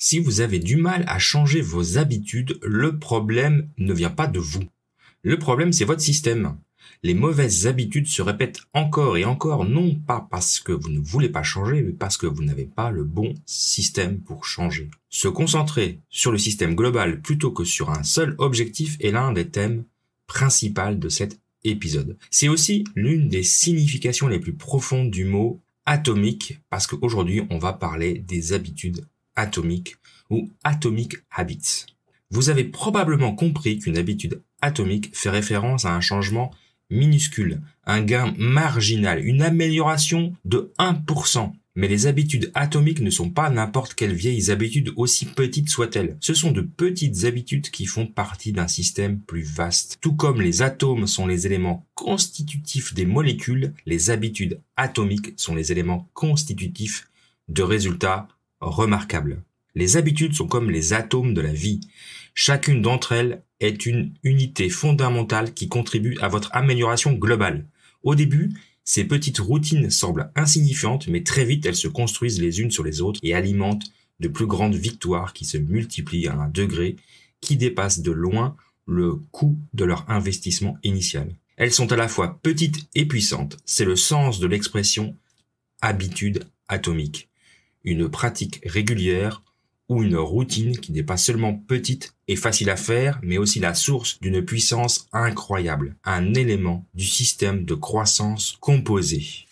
Si vous avez du mal à changer vos habitudes, le problème ne vient pas de vous. Le problème, c'est votre système. Les mauvaises habitudes se répètent encore et encore, non pas parce que vous ne voulez pas changer, mais parce que vous n'avez pas le bon système pour changer. Se concentrer sur le système global plutôt que sur un seul objectif est l'un des thèmes principaux de cet épisode. C'est aussi l'une des significations les plus profondes du mot atomique, parce qu'aujourd'hui, on va parler des habitudes atomiques ou atomic habits. Vous avez probablement compris qu'une habitude atomique fait référence à un changement minuscule, un gain marginal, une amélioration de 1%. Mais les habitudes atomiques ne sont pas n'importe quelles vieilles habitudes, aussi petites soient-elles. Ce sont de petites habitudes qui font partie d'un système plus vaste. Tout comme les atomes sont les éléments constitutifs des molécules, les habitudes atomiques sont les éléments constitutifs de résultats remarquables. Les habitudes sont comme les atomes de la vie. Chacune d'entre elles est une unité fondamentale qui contribue à votre amélioration globale. Au début, ces petites routines semblent insignifiantes, mais très vite elles se construisent les unes sur les autres et alimentent de plus grandes victoires qui se multiplient à un degré qui dépasse de loin le coût de leur investissement initial. Elles sont à la fois petites et puissantes. C'est le sens de l'expression habitude atomique. Une pratique régulière ou une routine qui n'est pas seulement petite et facile à faire, mais aussi la source d'une puissance incroyable, un élément du système de croissance composé.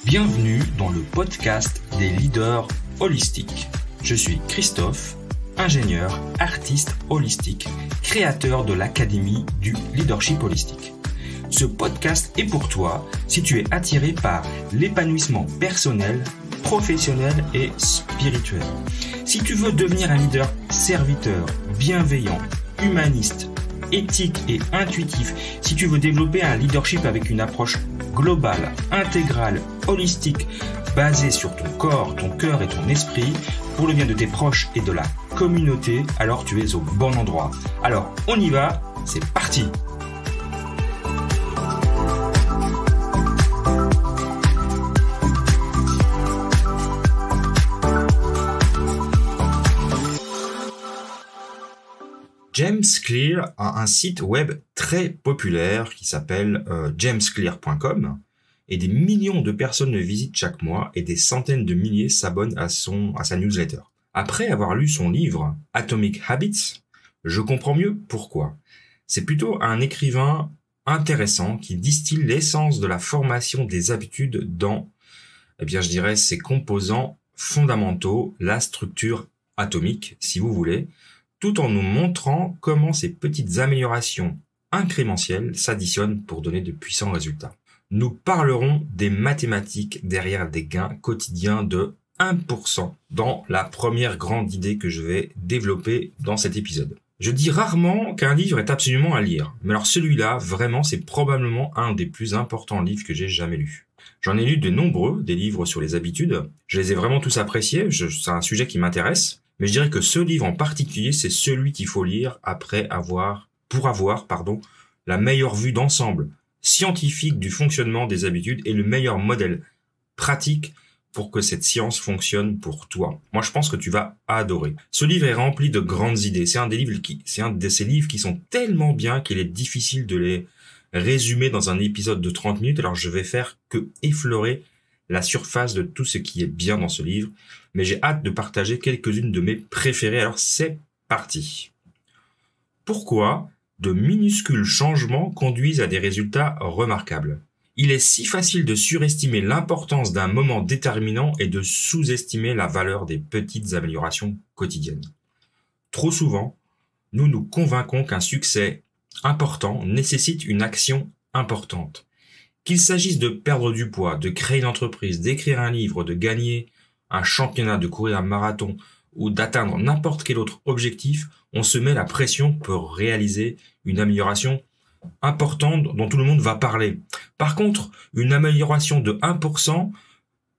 Bienvenue dans le podcast des leaders holistiques. Je suis Christophe, ingénieur, artiste holistique, créateur de l'Académie du leadership holistique. Ce podcast est pour toi si tu es attiré par l'épanouissement personnel, professionnel et spirituel. Si tu veux devenir un leader serviteur, bienveillant, humaniste, éthique et intuitif, si tu veux développer un leadership avec une approche globale, intégrale, holistique, basée sur ton corps, ton cœur et ton esprit, pour le bien de tes proches et de la communauté, alors tu es au bon endroit. Alors, on y va, c'est parti! James Clear a un site web très populaire qui s'appelle jamesclear.com et des millions de personnes le visitent chaque mois et des centaines de milliers s'abonnent à sa newsletter. Après avoir lu son livre Atomic Habits, je comprends mieux pourquoi. C'est plutôt un écrivain intéressant qui distille l'essence de la formation des habitudes dans, je dirais, ses composants fondamentaux, la structure atomique, si vous voulez, tout en nous montrant comment ces petites améliorations incrémentielles s'additionnent pour donner de puissants résultats. Nous parlerons des mathématiques derrière des gains quotidiens de 1% dans la première grande idée que je vais développer dans cet épisode. Je dis rarement qu'un livre est absolument à lire, mais alors celui-là, vraiment, c'est probablement un des plus importants livres que j'ai jamais lus. J'en ai lu de nombreux, des livres sur les habitudes. Je les ai vraiment tous appréciés, c'est un sujet qui m'intéresse. Mais je dirais que ce livre en particulier, c'est celui qu'il faut lire pour avoir la meilleure vue d'ensemble scientifique du fonctionnement des habitudes et le meilleur modèle pratique pour que cette science fonctionne pour toi. Moi, je pense que tu vas adorer. Ce livre est rempli de grandes idées. C'est un de ces livres qui sont tellement bien qu'il est difficile de les résumer dans un épisode de 30 minutes. Alors, je vais faire que effleurer la surface de tout ce qui est bien dans ce livre, mais j'ai hâte de partager quelques-unes de mes préférées, alors c'est parti. Pourquoi de minuscules changements conduisent à des résultats remarquables? Il est si facile de surestimer l'importance d'un moment déterminant et de sous-estimer la valeur des petites améliorations quotidiennes. Trop souvent, nous nous convainquons qu'un succès important nécessite une action importante. Qu'il s'agisse de perdre du poids, de créer une entreprise, d'écrire un livre, de gagner un championnat, de courir un marathon ou d'atteindre n'importe quel autre objectif, on se met la pression pour réaliser une amélioration importante dont tout le monde va parler. Par contre, une amélioration de 1%,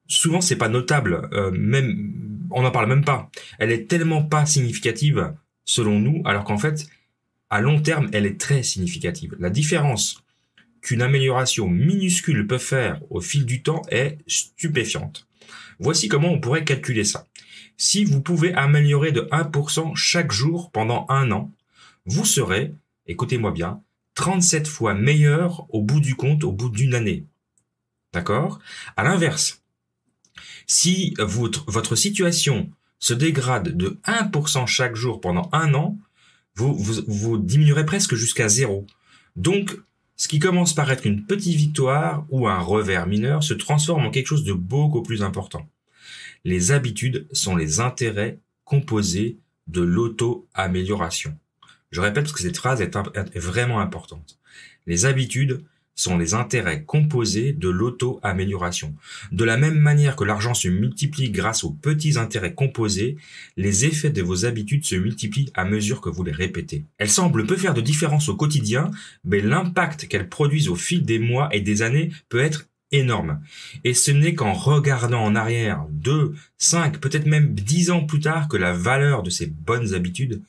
souvent c'est pas notable, même on n'en parle même pas. Elle est tellement pas significative, selon nous, alors qu'en fait, à long terme, elle est très significative. La différence qu'une amélioration minuscule peut faire au fil du temps est stupéfiante. Voici comment on pourrait calculer ça. Si vous pouvez améliorer de 1% chaque jour pendant 1 an, vous serez, écoutez-moi bien, 37 fois meilleur au bout du compte, au bout d'une année. D'accord? À l'inverse, si votre situation se dégrade de 1% chaque jour pendant 1 an, vous diminuerez presque jusqu'à 0. Donc, ce qui commence par être une petite victoire ou un revers mineur se transforme en quelque chose de beaucoup plus important. Les habitudes sont les intérêts composés de l'auto-amélioration. Je répète parce que cette phrase est vraiment importante. Les habitudes sont les intérêts composés de l'auto-amélioration. De la même manière que l'argent se multiplie grâce aux petits intérêts composés, les effets de vos habitudes se multiplient à mesure que vous les répétez. Elles semblent peu faire de différence au quotidien, mais l'impact qu'elles produisent au fil des mois et des années peut être énorme. Et ce n'est qu'en regardant en arrière 2, 5, peut-être même 10 ans plus tard que la valeur de ces bonnes habitudes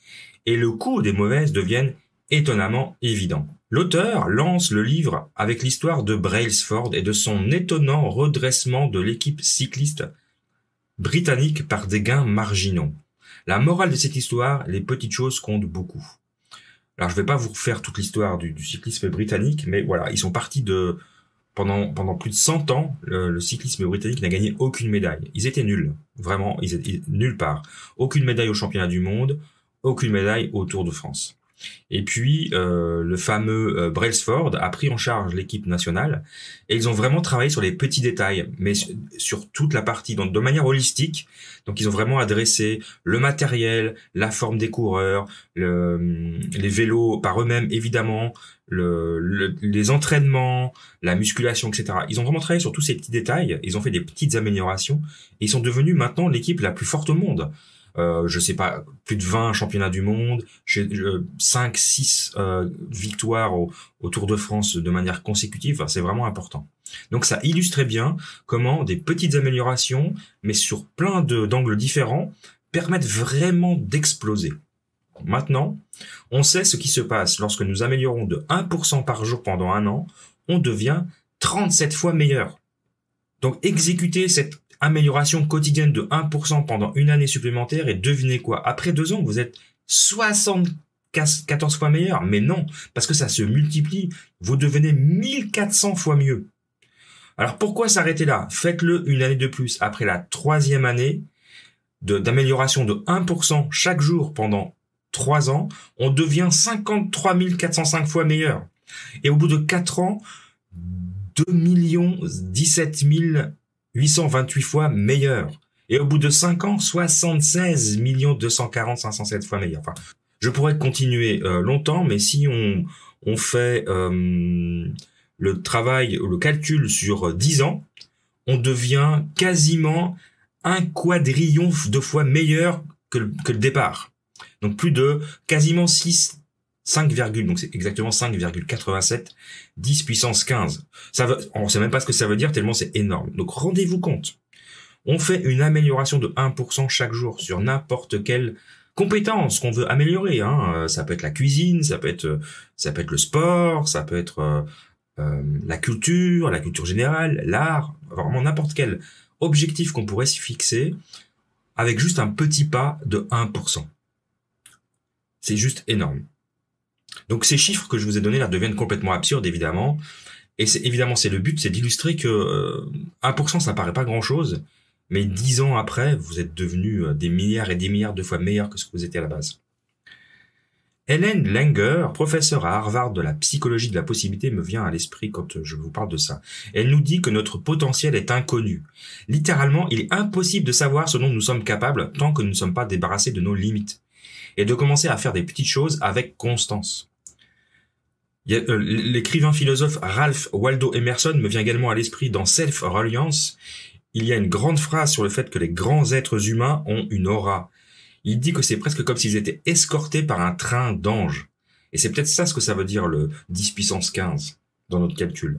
et le coût des mauvaises deviennent étonnamment évidents. L'auteur lance le livre avec l'histoire de Brailsford et de son étonnant redressement de l'équipe cycliste britannique par des gains marginaux. La morale de cette histoire, les petites choses comptent beaucoup. Alors je ne vais pas vous refaire toute l'histoire du cyclisme britannique, mais voilà, ils sont partis de... Pendant plus de 100 ans, le cyclisme britannique n'a gagné aucune médaille. Ils étaient nuls, vraiment, ils étaient nulle part. Aucune médaille au championnat du monde, aucune médaille au Tour de France. Et puis, le fameux Brailsford a pris en charge l'équipe nationale et ils ont vraiment travaillé sur les petits détails, mais sur toute la partie, donc de manière holistique. Donc, ils ont vraiment adressé le matériel, la forme des coureurs, les vélos par eux-mêmes, évidemment, les entraînements, la musculation, etc. Ils ont vraiment travaillé sur tous ces petits détails. Ils ont fait des petites améliorations et ils sont devenus maintenant l'équipe la plus forte au monde. Je sais pas, plus de 20 championnats du monde, 5, 6 victoires au Tour de France de manière consécutive, enfin, c'est vraiment important. Donc ça illustrait bien comment des petites améliorations, mais sur plein d'angles différents, permettent vraiment d'exploser. Maintenant, on sait ce qui se passe lorsque nous améliorons de 1% par jour pendant 1 an, on devient 37 fois meilleur. Donc exécutez cette amélioration quotidienne de 1% pendant une année supplémentaire et devinez quoi? Après 2 ans, vous êtes 74 fois meilleur. Mais non, parce que ça se multiplie. Vous devenez 1400 fois mieux. Alors pourquoi s'arrêter là? Faites-le une année de plus. Après la 3e année d'amélioration de 1% chaque jour pendant 3 ans, on devient 53 405 fois meilleur. Et au bout de 4 ans, 2 17 828 fois meilleur. Et au bout de 5 ans, 76 240 507 fois meilleur. Enfin, je pourrais continuer longtemps, mais si on fait le travail, le calcul sur 10 ans, on devient quasiment 1 quadrillion de fois meilleur que le départ. Donc plus de quasiment 5, donc c'est exactement 5,87, 10 puissance 15. On sait même pas ce que ça veut dire tellement c'est énorme. Donc rendez-vous compte. On fait une amélioration de 1% chaque jour sur n'importe quelle compétence qu'on veut améliorer. Hein. Ça peut être la cuisine, ça peut être le sport, ça peut être la culture générale, l'art, vraiment n'importe quel objectif qu'on pourrait se fixer avec juste un petit pas de 1%. C'est juste énorme. Donc ces chiffres que je vous ai donnés là deviennent complètement absurdes évidemment, et c'est le but, c'est d'illustrer que 1% ça paraît pas grand chose, mais 10 ans après vous êtes devenus des milliards et des milliards de fois meilleurs que ce que vous étiez à la base. Helen Langer, professeure à Harvard de la psychologie de la possibilité, me vient à l'esprit quand je vous parle de ça. Elle nous dit que notre potentiel est inconnu. Littéralement, il est impossible de savoir ce dont nous sommes capables tant que nous ne sommes pas débarrassés de nos limites. Et de commencer à faire des petites choses avec constance. L'écrivain philosophe Ralph Waldo Emerson me vient également à l'esprit dans Self-Reliance. Il y a une grande phrase sur le fait que les grands êtres humains ont une aura. Il dit que c'est presque comme s'ils étaient escortés par un train d'anges. Et c'est peut-être ça ce que ça veut dire le 10 puissance 15 dans notre calcul.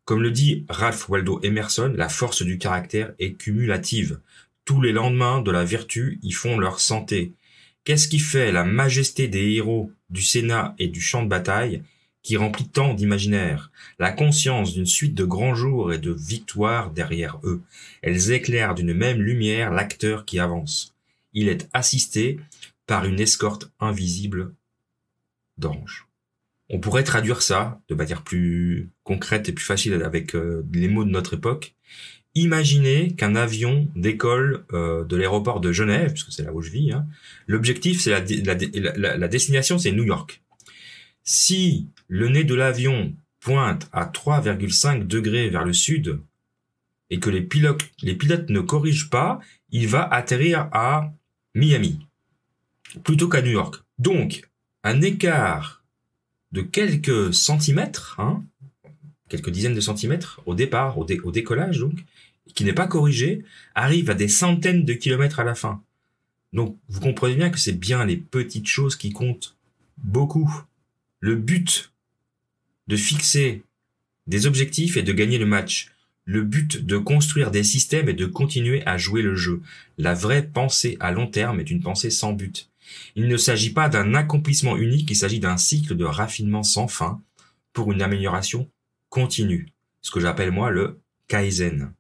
Comme le dit Ralph Waldo Emerson, la force du caractère est cumulative. Tous les lendemains de la vertu y font leur santé. Qu'est-ce qui fait la majesté des héros du Sénat et du champ de bataille qui remplit tant d'imaginaire? La conscience d'une suite de grands jours et de victoires derrière eux. Elles éclairent d'une même lumière l'acteur qui avance. Il est assisté par une escorte invisible d'anges. On pourrait traduire ça de manière plus concrète et plus facile avec les mots de notre époque. Imaginez qu'un avion décolle de l'aéroport de Genève, puisque c'est là où je vis. Hein. L'objectif, c'est la destination, c'est New York. Si le nez de l'avion pointe à 3,5 degrés vers le sud et que les pilotes ne corrigent pas, il va atterrir à Miami plutôt qu'à New York. Donc, un écart de quelques centimètres, hein, quelques dizaines de centimètres au départ, au décollage donc, qui n'est pas corrigé, arrive à des centaines de kilomètres à la fin. Donc, vous comprenez bien que c'est bien les petites choses qui comptent beaucoup. Le but de fixer des objectifs et de gagner le match. Le but de construire des systèmes et de continuer à jouer le jeu. La vraie pensée à long terme est une pensée sans but. Il ne s'agit pas d'un accomplissement unique, il s'agit d'un cycle de raffinement sans fin pour une amélioration continue. Ce que j'appelle moi le Kaizen.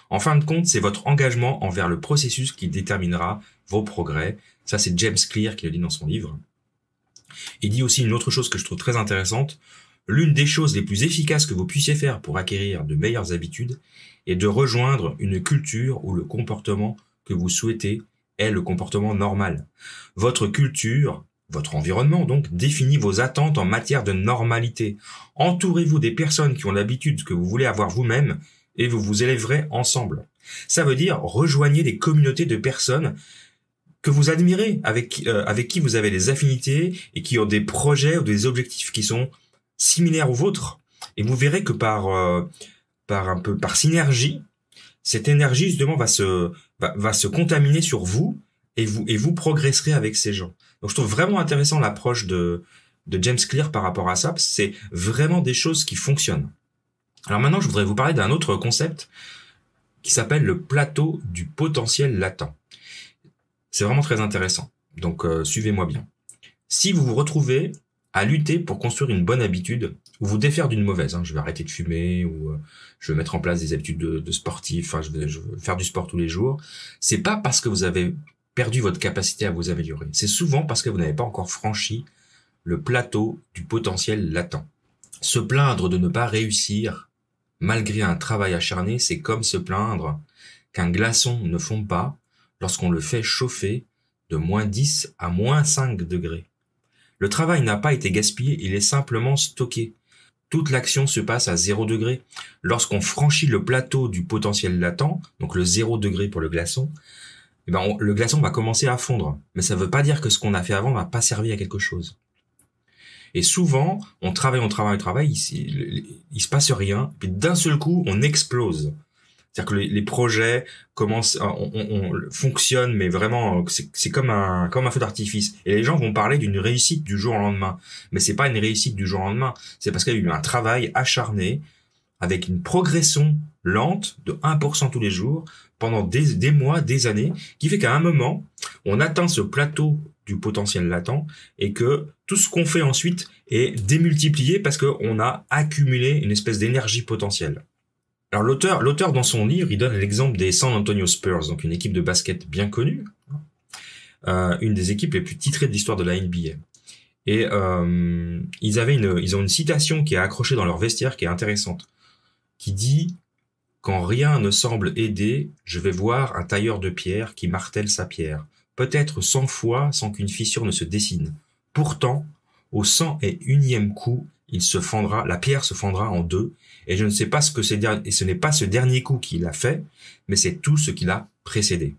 En fin de compte, c'est votre engagement envers le processus qui déterminera vos progrès. Ça, c'est James Clear qui le dit dans son livre. Il dit aussi une autre chose que je trouve très intéressante. L'une des choses les plus efficaces que vous puissiez faire pour acquérir de meilleures habitudes est de rejoindre une culture où le comportement que vous souhaitez est le comportement normal. Votre culture, votre environnement donc, définit vos attentes en matière de normalité. Entourez-vous des personnes qui ont l'habitude que vous voulez avoir vous-même et vous vous élèverez ensemble. Ça veut dire rejoignez des communautés de personnes que vous admirez, avec qui vous avez des affinités et qui ont des projets ou des objectifs qui sont similaires aux vôtres. Et vous verrez que par synergie, cette énergie justement va se contaminer sur vous et vous progresserez avec ces gens. Donc je trouve vraiment intéressant l'approche de James Clear par rapport à ça, parce que c'est vraiment des choses qui fonctionnent. Alors maintenant, je voudrais vous parler d'un autre concept qui s'appelle le plateau du potentiel latent. C'est vraiment très intéressant. Donc, suivez-moi bien. Si vous vous retrouvez à lutter pour construire une bonne habitude ou vous défaire d'une mauvaise, hein, je vais arrêter de fumer ou je vais mettre en place des habitudes de sportif, enfin, je vais faire du sport tous les jours, c'est pas parce que vous avez perdu votre capacité à vous améliorer. C'est souvent parce que vous n'avez pas encore franchi le plateau du potentiel latent. Se plaindre de ne pas réussir malgré un travail acharné, c'est comme se plaindre qu'un glaçon ne fond pas lorsqu'on le fait chauffer de -10 à -5 degrés. Le travail n'a pas été gaspillé, il est simplement stocké. Toute l'action se passe à 0 degré. Lorsqu'on franchit le plateau du potentiel latent, donc le 0 degré pour le glaçon, le glaçon va commencer à fondre. Mais ça ne veut pas dire que ce qu'on a fait avant ne va pas servir à quelque chose. Et souvent, on travaille, il se passe rien, puis d'un seul coup, on explose. C'est-à-dire que les projets commencent, on fonctionnent, mais vraiment, c'est comme un feu d'artifice. Et les gens vont parler d'une réussite du jour au lendemain. Mais c'est pas une réussite du jour au lendemain. C'est parce qu'il y a eu un travail acharné, avec une progression lente de 1% tous les jours, pendant des mois, des années, qui fait qu'à un moment, on atteint ce plateau du potentiel latent et que tout ce qu'on fait ensuite est démultiplié parce qu'on a accumulé une espèce d'énergie potentielle. Alors l'auteur dans son livre, il donne l'exemple des San Antonio Spurs, donc une équipe de basket bien connue, une des équipes les plus titrées de l'histoire de la NBA. Et ils ont une citation qui est accrochée dans leur vestiaire qui est intéressante, qui dit « Quand rien ne semble aider, je vais voir un tailleur de pierre qui martèle sa pierre, peut-être 100 fois sans qu'une fissure ne se dessine. Pourtant, au 101e coup, la pierre se fendra en deux, et je ne sais pas et ce n'est pas ce dernier coup qui l'a fait, mais c'est tout ce qui l'a précédé. »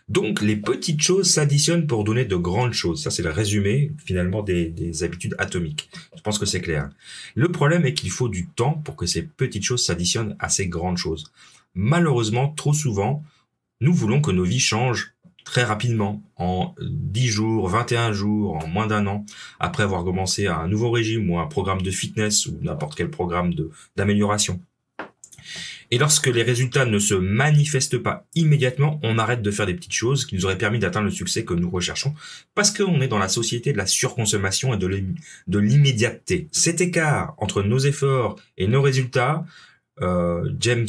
Donc, les petites choses s'additionnent pour donner de grandes choses. Ça, c'est le résumé, finalement, des habitudes atomiques. Je pense que c'est clair. Le problème est qu'il faut du temps pour que ces petites choses s'additionnent à ces grandes choses. Malheureusement, trop souvent, nous voulons que nos vies changent très rapidement, en 10 jours, 21 jours, en moins d'un an, après avoir commencé un nouveau régime ou un programme de fitness ou n'importe quel programme d'amélioration. Et lorsque les résultats ne se manifestent pas immédiatement, on arrête de faire des petites choses qui nous auraient permis d'atteindre le succès que nous recherchons, parce qu'on est dans la société de la surconsommation et de l'immédiateté. Cet écart entre nos efforts et nos résultats, James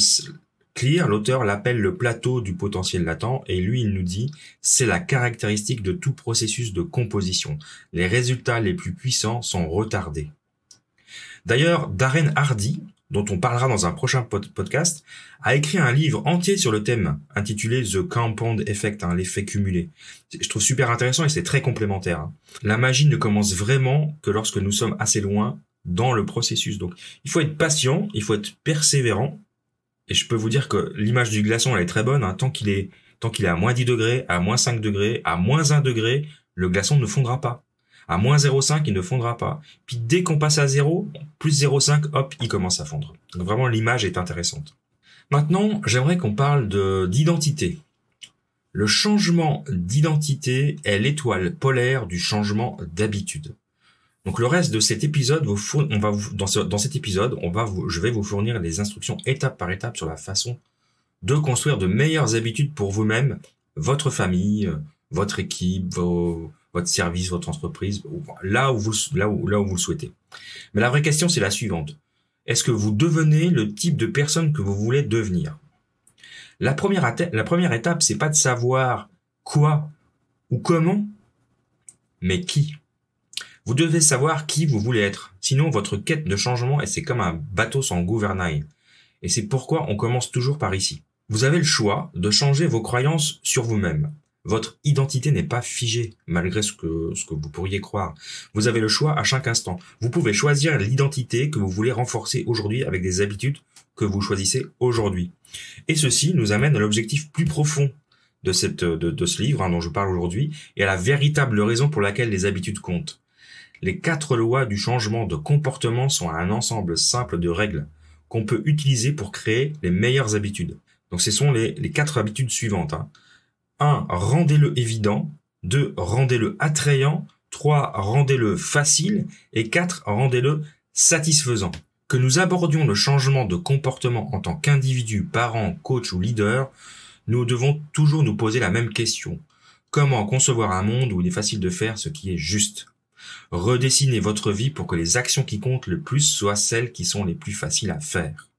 Clear, l'auteur, l'appelle le plateau du potentiel latent, et lui, il nous dit, c'est la caractéristique de tout processus de composition. Les résultats les plus puissants sont retardés. D'ailleurs, Darren Hardy, dont on parlera dans un prochain podcast, a écrit un livre entier sur le thème, intitulé The Compound Effect, l'effet cumulé. Je trouve super intéressant et c'est très complémentaire. La magie ne commence vraiment que lorsque nous sommes assez loin dans le processus. Donc, il faut être patient, il faut être persévérant. Et je peux vous dire que l'image du glaçon, elle est très bonne. Tant qu'il est à moins 10 degrés, à moins 5 degrés, à moins 1 degré, le glaçon ne fondra pas. À moins 0,5, il ne fondra pas. Puis dès qu'on passe à 0, plus 0,5, hop, il commence à fondre. Donc vraiment, l'image est intéressante. Maintenant, j'aimerais qu'on parle d'identité. Le changement d'identité est l'étoile polaire du changement d'habitude. Donc le reste de cet épisode, dans cet épisode, je vais vous fournir des instructions étape par étape sur la façon de construire de meilleures habitudes pour vous-même, votre famille, votre équipe, votre service, votre entreprise, là où vous le souhaitez. Mais la vraie question, c'est la suivante. Est-ce que vous devenez le type de personne que vous voulez devenir? La première étape, c'est pas de savoir quoi ou comment, mais qui. Vous devez savoir qui vous voulez être. Sinon, votre quête de changement, c'est comme un bateau sans gouvernail. Et c'est pourquoi on commence toujours par ici. Vous avez le choix de changer vos croyances sur vous-même. Votre identité n'est pas figée, malgré ce que vous pourriez croire. Vous avez le choix à chaque instant. Vous pouvez choisir l'identité que vous voulez renforcer aujourd'hui avec des habitudes que vous choisissez aujourd'hui. Et ceci nous amène à l'objectif plus profond de ce livre dont je parle aujourd'hui et à la véritable raison pour laquelle les habitudes comptent. Les 4 lois du changement de comportement sont un ensemble simple de règles qu'on peut utiliser pour créer les meilleures habitudes. Donc ce sont les 4 habitudes suivantes. 1. Rendez-le évident. 2. Rendez-le attrayant. 3. Rendez-le facile. Et 4. Rendez-le satisfaisant. Que nous abordions le changement de comportement en tant qu'individu, parent, coach ou leader, nous devons toujours nous poser la même question. Comment concevoir un monde où il est facile de faire ce qui est juste? Redessinez votre vie pour que les actions qui comptent le plus soient celles qui sont les plus faciles à faire.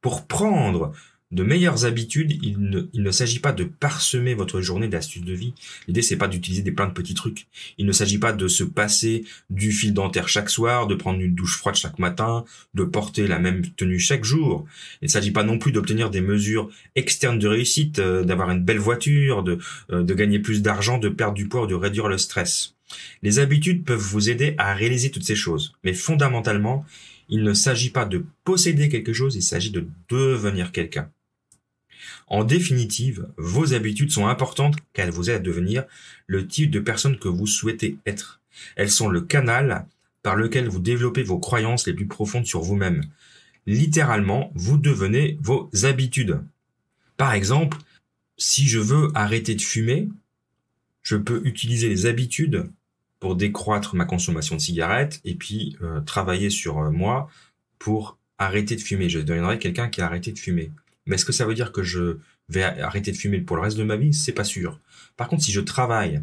Pour prendre de meilleures habitudes, il ne s'agit pas de parsemer votre journée d'astuces de vie. L'idée, c'est pas d'utiliser plein de petits trucs. Il ne s'agit pas de se passer du fil dentaire chaque soir, de prendre une douche froide chaque matin, de porter la même tenue chaque jour. Il ne s'agit pas non plus d'obtenir des mesures externes de réussite, d'avoir une belle voiture, de gagner plus d'argent, de perdre du poids ou de réduire le stress. Les habitudes peuvent vous aider à réaliser toutes ces choses. Mais fondamentalement, il ne s'agit pas de posséder quelque chose, il s'agit de devenir quelqu'un. En définitive, vos habitudes sont importantes car elles vous aident à devenir le type de personne que vous souhaitez être. Elles sont le canal par lequel vous développez vos croyances les plus profondes sur vous-même. Littéralement, vous devenez vos habitudes. Par exemple, si je veux arrêter de fumer, je peux utiliser les habitudes pour décroître ma consommation de cigarettes et puis travailler sur moi pour arrêter de fumer. Je deviendrai quelqu'un qui a arrêté de fumer. Mais est-ce que ça veut dire que je vais arrêter de fumer pour le reste de ma vie? C'est pas sûr. Par contre, si je travaille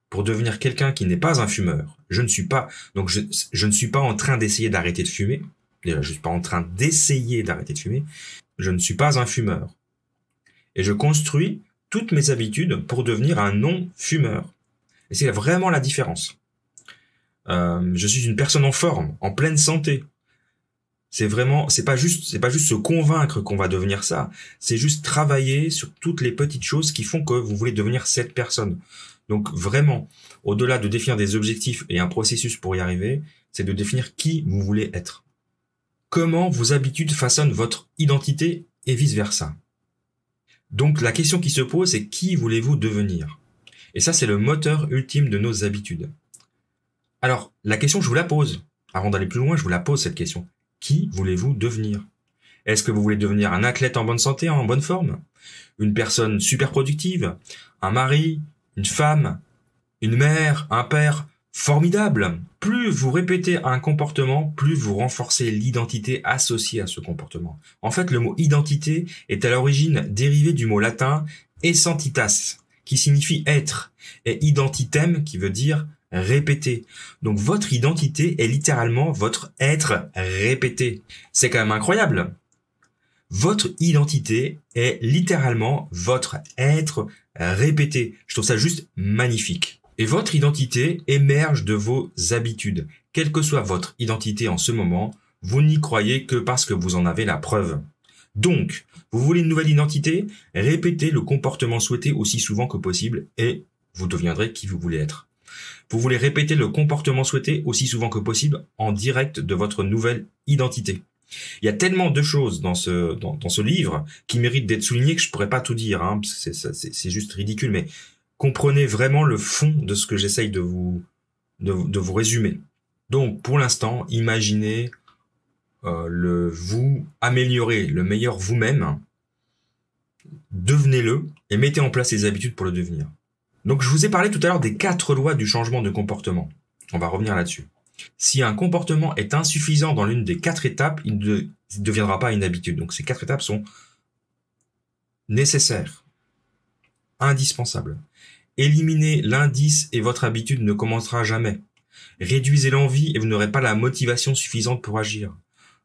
pour devenir quelqu'un qui n'est pas un fumeur, je ne suis pas en train d'essayer d'arrêter de fumer. Déjà, je suis pas en train d'essayer d'arrêter de fumer. Je ne suis pas un fumeur. Et je construis toutes mes habitudes pour devenir un non-fumeur. Et c'est vraiment la différence. Je suis une personne en forme, en pleine santé. C'est pas juste se convaincre qu'on va devenir ça. C'est juste travailler sur toutes les petites choses qui font que vous voulez devenir cette personne. Donc vraiment, au-delà de définir des objectifs et un processus pour y arriver, c'est de définir qui vous voulez être. Comment vos habitudes façonnent votre identité et vice-versa. Donc la question qui se pose, c'est qui voulez-vous devenir? Et ça, c'est le moteur ultime de nos habitudes. Alors, la question, je vous la pose. Avant d'aller plus loin, je vous la pose cette question. Qui voulez-vous devenir? Est-ce que vous voulez devenir un athlète en bonne santé, en bonne forme? Une personne super productive? Un mari? Une femme? Une mère? Un père? Formidable! Plus vous répétez un comportement, plus vous renforcez l'identité associée à ce comportement. En fait, le mot identité est à l'origine dérivé du mot latin essentitas, qui signifie être, et identitem, qui veut dire répéter. Donc votre identité est littéralement votre être répété. C'est quand même incroyable. Votre identité est littéralement votre être répété. Je trouve ça juste magnifique. Et votre identité émerge de vos habitudes. Quelle que soit votre identité en ce moment, vous n'y croyez que parce que vous en avez la preuve. Donc, vous voulez une nouvelle identité? Répétez le comportement souhaité aussi souvent que possible et vous deviendrez qui vous voulez être. Vous voulez répéter le comportement souhaité aussi souvent que possible en direct de votre nouvelle identité. Il y a tellement de choses dans ce livre qui méritent d'être soulignées que je pourrais pas tout dire. Hein. C'est juste ridicule, mais comprenez vraiment le fond de ce que j'essaye de vous résumer. Donc, pour l'instant, imaginez le vous améliorer, le meilleur vous-même. Devenez-le et mettez en place les habitudes pour le devenir. Donc, je vous ai parlé tout à l'heure des 4 lois du changement de comportement. On va revenir là-dessus. Si un comportement est insuffisant dans l'une des 4 étapes, il ne deviendra pas une habitude. Donc, ces 4 étapes sont nécessaires, indispensables. Éliminez l'indice et votre habitude ne commencera jamais. Réduisez l'envie et vous n'aurez pas la motivation suffisante pour agir.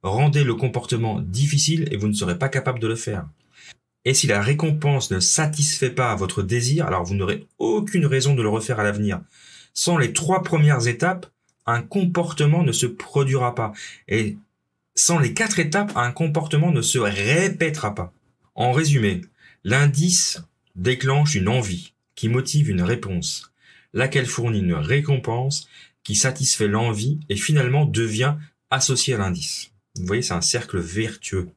Rendez le comportement difficile et vous ne serez pas capable de le faire. Et si la récompense ne satisfait pas votre désir, alors vous n'aurez aucune raison de le refaire à l'avenir. Sans les 3 premières étapes, un comportement ne se produira pas. Et sans les 4 étapes, un comportement ne se répétera pas. En résumé, l'indice déclenche une envie qui motive une réponse, laquelle fournit une récompense qui satisfait l'envie et finalement devient associée à l'indice. Vous voyez, c'est un cercle vertueux.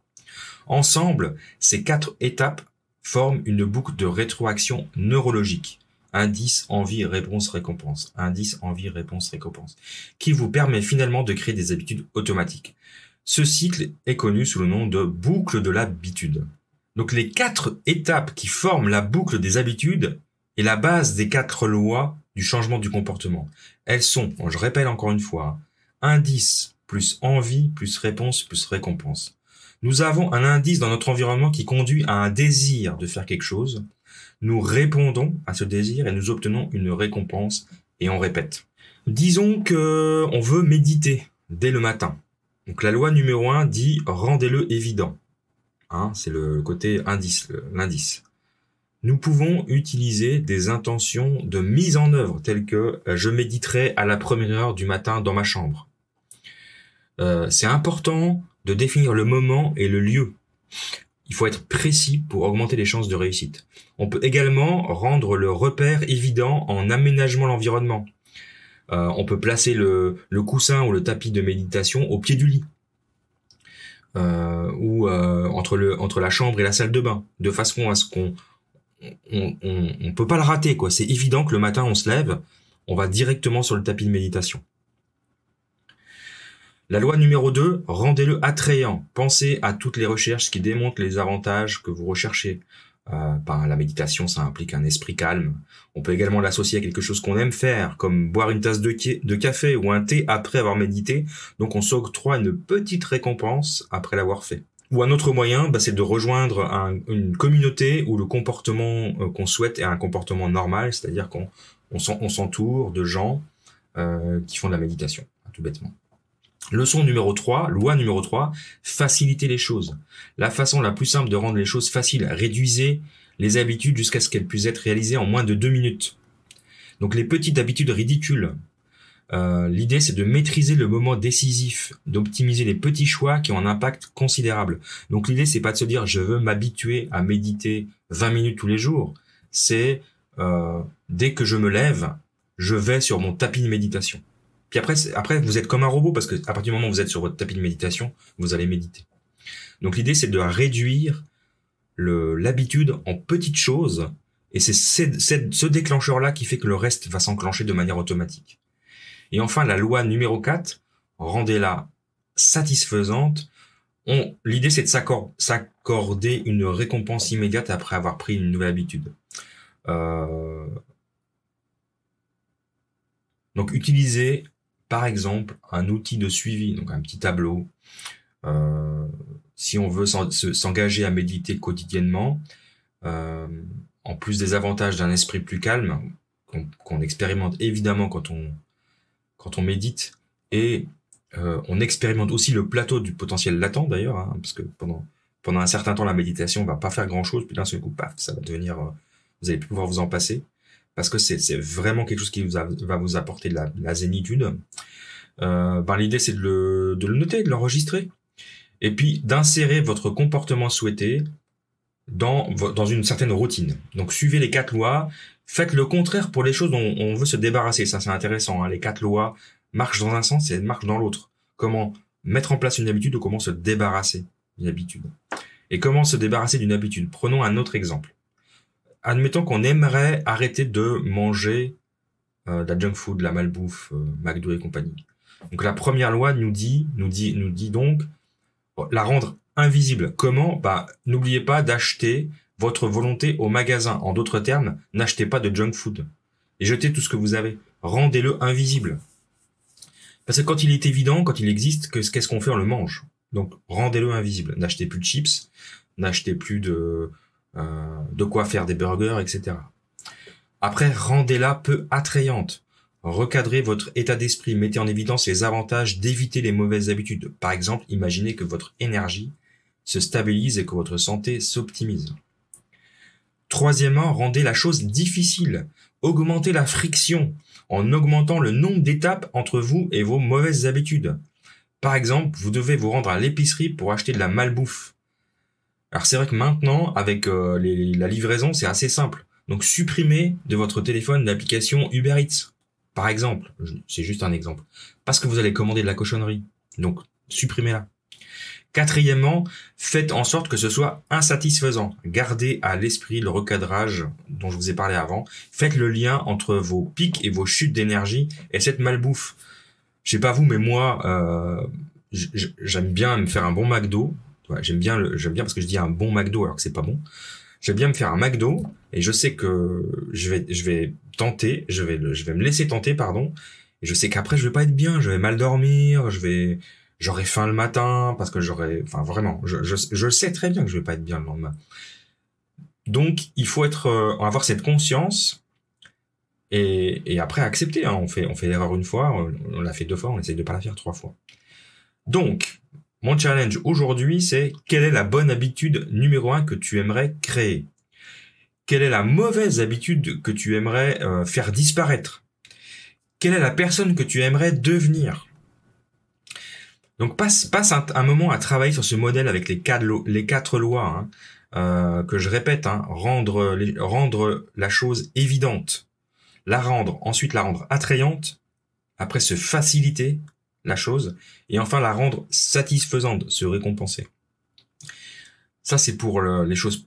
Ensemble, ces 4 étapes forment une boucle de rétroaction neurologique. Indice, envie, réponse, récompense. Indice, envie, réponse, récompense. Qui vous permet finalement de créer des habitudes automatiques. Ce cycle est connu sous le nom de boucle de l'habitude. Donc les 4 étapes qui forment la boucle des habitudes est la base des 4 lois du changement du comportement. Elles sont, je répète encore une fois, indice plus envie plus réponse plus récompense. Nous avons un indice dans notre environnement qui conduit à un désir de faire quelque chose. Nous répondons à ce désir et nous obtenons une récompense et on répète. Disons que on veut méditer dès le matin. Donc la loi numéro 1 dit rendez-le évident. Hein, c'est le côté indice, l'indice. Nous pouvons utiliser des intentions de mise en œuvre telles que je méditerai à la 1re heure du matin dans ma chambre. C'est important de définir le moment et le lieu. Il faut être précis pour augmenter les chances de réussite. On peut également rendre le repère évident en aménagement l'environnement. On peut placer le coussin ou le tapis de méditation au pied du lit. Ou entre la chambre et la salle de bain, de façon à ce qu'on peut pas le rater, quoi. C'est évident que le matin on se lève, on va directement sur le tapis de méditation. La loi numéro 2, rendez-le attrayant. Pensez à toutes les recherches qui démontrent les avantages que vous recherchez. La méditation, ça implique un esprit calme. On peut également l'associer à quelque chose qu'on aime faire, comme boire une tasse de café ou un thé après avoir médité. Donc on s'octroie une petite récompense après l'avoir fait. Ou un autre moyen, c'est de rejoindre une communauté où le comportement qu'on souhaite est un comportement normal, c'est-à-dire qu'on s'entoure de gens qui font de la méditation, tout bêtement. Leçon numéro 3, loi numéro 3, faciliter les choses. La façon la plus simple de rendre les choses faciles, réduisez les habitudes jusqu'à ce qu'elles puissent être réalisées en moins de 2 minutes. Donc les petites habitudes ridicules. L'idée c'est de maîtriser le moment décisif, d'optimiser les petits choix qui ont un impact considérable. Donc l'idée c'est pas de se dire je veux m'habituer à méditer 20 minutes tous les jours. C'est dès que je me lève, je vais sur mon tapis de méditation. Puis après, vous êtes comme un robot parce que à partir du moment où vous êtes sur votre tapis de méditation, vous allez méditer. Donc l'idée, c'est de réduire l'habitude en petites choses et c'est ce déclencheur-là qui fait que le reste va s'enclencher de manière automatique. Et enfin, la loi numéro 4, rendez-la satisfaisante. L'idée, c'est de s'accorder une récompense immédiate après avoir pris une nouvelle habitude. Donc, utilisez, par exemple, un outil de suivi, donc un petit tableau. Si on veut s'engager à méditer quotidiennement, en plus des avantages d'un esprit plus calme, qu'on expérimente évidemment quand on médite, et on expérimente aussi le plateau du potentiel latent d'ailleurs, hein, parce que pendant un certain temps, la méditation va pas faire grand-chose, puis d'un seul coup, paf, ça va devenir, vous allez plus pouvoir vous en passer, parce que c'est vraiment quelque chose qui va vous apporter de la zénitude. L'idée, c'est de le noter, de l'enregistrer, et puis d'insérer votre comportement souhaité dans une certaine routine. Donc, suivez les 4 lois, faites le contraire pour les choses dont on veut se débarrasser. Ça, c'est intéressant, hein. Les 4 lois marchent dans un sens et marchent dans l'autre. Comment mettre en place une habitude ou comment se débarrasser d'une habitude. Et comment se débarrasser d'une habitude? Prenons un autre exemple. Admettons qu'on aimerait arrêter de manger de la junk food, de la malbouffe, McDo et compagnie. Donc la première loi nous dit donc la rendre invisible. Comment? N'oubliez pas d'acheter votre volonté au magasin. En d'autres termes, n'achetez pas de junk food. Et jetez tout ce que vous avez. Rendez-le invisible. Parce que quand il est évident, quand il existe, qu'est-ce qu'on fait? On le mange. Donc, rendez-le invisible. N'achetez plus de chips, n'achetez plus de quoi faire des burgers, etc. Après, rendez-la peu attrayante. Recadrez votre état d'esprit. Mettez en évidence les avantages d'éviter les mauvaises habitudes. Par exemple, imaginez que votre énergie se stabilise et que votre santé s'optimise. Troisièmement, rendez la chose difficile. Augmentez la friction en augmentant le nombre d'étapes entre vous et vos mauvaises habitudes. Par exemple, vous devez vous rendre à l'épicerie pour acheter de la malbouffe. Alors c'est vrai que maintenant, avec la livraison, c'est assez simple. Donc supprimez de votre téléphone l'application Uber Eats. Par exemple, c'est juste un exemple. Parce que vous allez commander de la cochonnerie. Donc supprimez-la. Quatrièmement, faites en sorte que ce soit insatisfaisant. Gardez à l'esprit le recadrage dont je vous ai parlé avant. Faites le lien entre vos pics et vos chutes d'énergie et cette malbouffe. Je sais pas vous, mais moi, j'aime bien me faire un bon McDo. Ouais, j'aime bien parce que je dis un bon McDo alors que c'est pas bon. J'aime bien me faire un McDo et je sais que je vais tenter, je vais me laisser tenter, pardon. Et je sais qu'après je vais pas être bien, je vais mal dormir, j'aurai faim le matin parce que vraiment, je sais très bien que je vais pas être bien le lendemain. Donc il faut avoir cette conscience et après accepter. Hein. On fait l'erreur une fois, on l'a fait 2 fois, on essaye de pas la faire 3 fois. Donc mon challenge aujourd'hui, c'est quelle est la bonne habitude numéro 1 que tu aimerais créer? Quelle est la mauvaise habitude que tu aimerais faire disparaître? Quelle est la personne que tu aimerais devenir? Donc passe un moment à travailler sur ce modèle avec les 4 lois, hein, que je répète, hein, rendre la chose évidente, ensuite la rendre attrayante, après se faciliter la chose, et enfin la rendre satisfaisante, se récompenser. Ça, c'est pour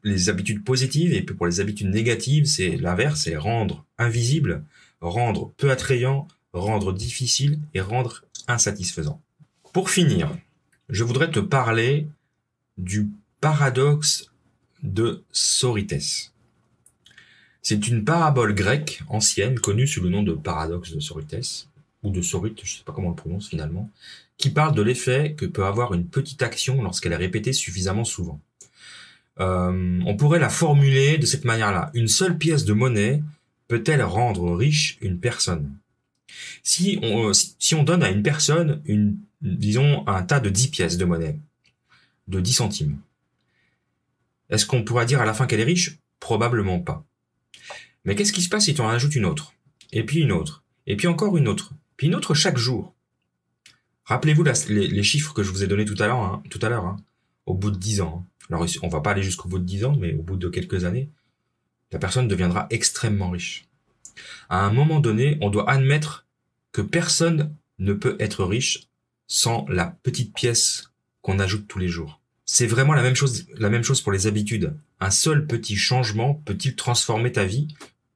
les habitudes positives, et puis pour les habitudes négatives, c'est l'inverse, c'est rendre invisible, rendre peu attrayant, rendre difficile et rendre insatisfaisant. Pour finir, je voudrais te parler du paradoxe de Sorites. C'est une parabole grecque ancienne connue sous le nom de paradoxe de Sorites, ou de Sorite, je ne sais pas comment on le prononce finalement, qui parle de l'effet que peut avoir une petite action lorsqu'elle est répétée suffisamment souvent. On pourrait la formuler de cette manière-là. Une seule pièce de monnaie peut-elle rendre riche une personne? Si on donne à une personne, disons, un tas de 10 pièces de monnaie, de 10 centimes, est-ce qu'on pourra dire à la fin qu'elle est riche? Probablement pas. Mais qu'est-ce qui se passe si tu en ajoutes une autre? Et puis une autre? Et puis encore une autre? Puis une autre chaque jour? Rappelez-vous les chiffres que je vous ai donnés tout à l'heure, hein, au bout de 10 ans. Alors, on va pas aller jusqu'au bout de 10 ans, mais au bout de quelques années, la personne deviendra extrêmement riche. À un moment donné, on doit admettre que personne ne peut être riche sans la petite pièce qu'on ajoute tous les jours. C'est vraiment la même chose pour les habitudes. Un seul petit changement peut-il transformer ta vie?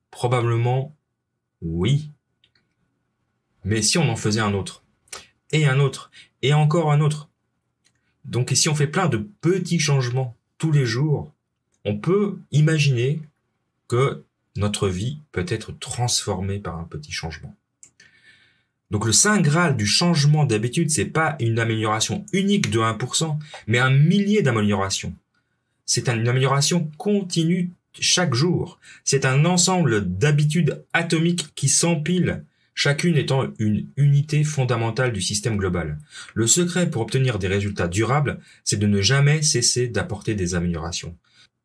Probablement, oui. Mais si on en faisait un autre, et un autre, et encore un autre. Donc, si on fait plein de petits changements tous les jours, on peut imaginer que notre vie peut être transformée par un petit changement. Donc le saint graal du changement d'habitude, c'est pas une amélioration unique de 1%, mais un millier d'améliorations. C'est une amélioration continue chaque jour. C'est un ensemble d'habitudes atomiques qui s'empilent, chacune étant une unité fondamentale du système global. Le secret pour obtenir des résultats durables, c'est de ne jamais cesser d'apporter des améliorations.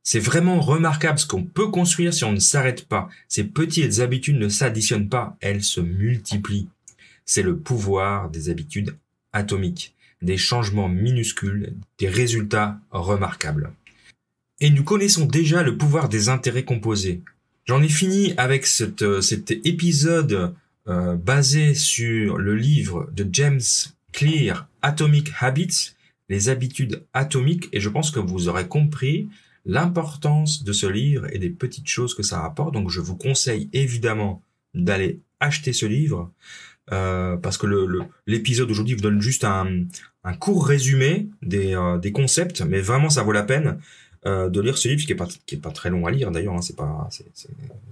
C'est vraiment remarquable ce qu'on peut construire si on ne s'arrête pas. Ces petites habitudes ne s'additionnent pas, elles se multiplient. C'est le pouvoir des habitudes atomiques, des changements minuscules, des résultats remarquables. Et nous connaissons déjà le pouvoir des intérêts composés. J'en ai fini avec cet épisode basé sur le livre de James Clear, Atomic Habits, les habitudes atomiques, et je pense que vous aurez compris l'importance de ce livre et des petites choses que ça apporte. Donc je vous conseille évidemment d'aller acheter ce livre, parce que l'épisode d'aujourd'hui vous donne juste un court résumé des concepts, mais vraiment ça vaut la peine de lire ce livre qui est pas très long à lire d'ailleurs, hein,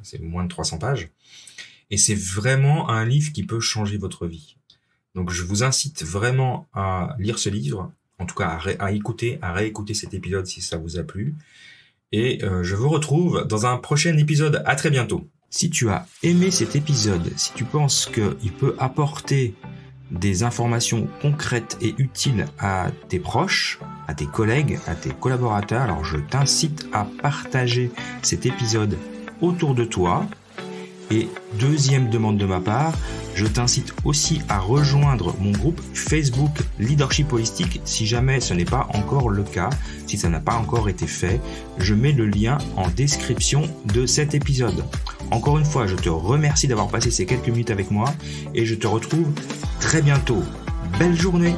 c'est moins de 300 pages, et c'est vraiment un livre qui peut changer votre vie. Donc je vous incite vraiment à lire ce livre, en tout cas à réécouter cet épisode si ça vous a plu, et je vous retrouve dans un prochain épisode. À très bientôt. Si tu as aimé cet épisode, si tu penses qu'il peut apporter des informations concrètes et utiles à tes proches, à tes collègues, à tes collaborateurs, alors je t'incite à partager cet épisode autour de toi. Et deuxième demande de ma part, je t'incite aussi à rejoindre mon groupe Facebook Leadership Holistique si jamais ce n'est pas encore le cas, si ça n'a pas encore été fait. Je mets le lien en description de cet épisode. Encore une fois, je te remercie d'avoir passé ces quelques minutes avec moi et je te retrouve très bientôt. Belle journée!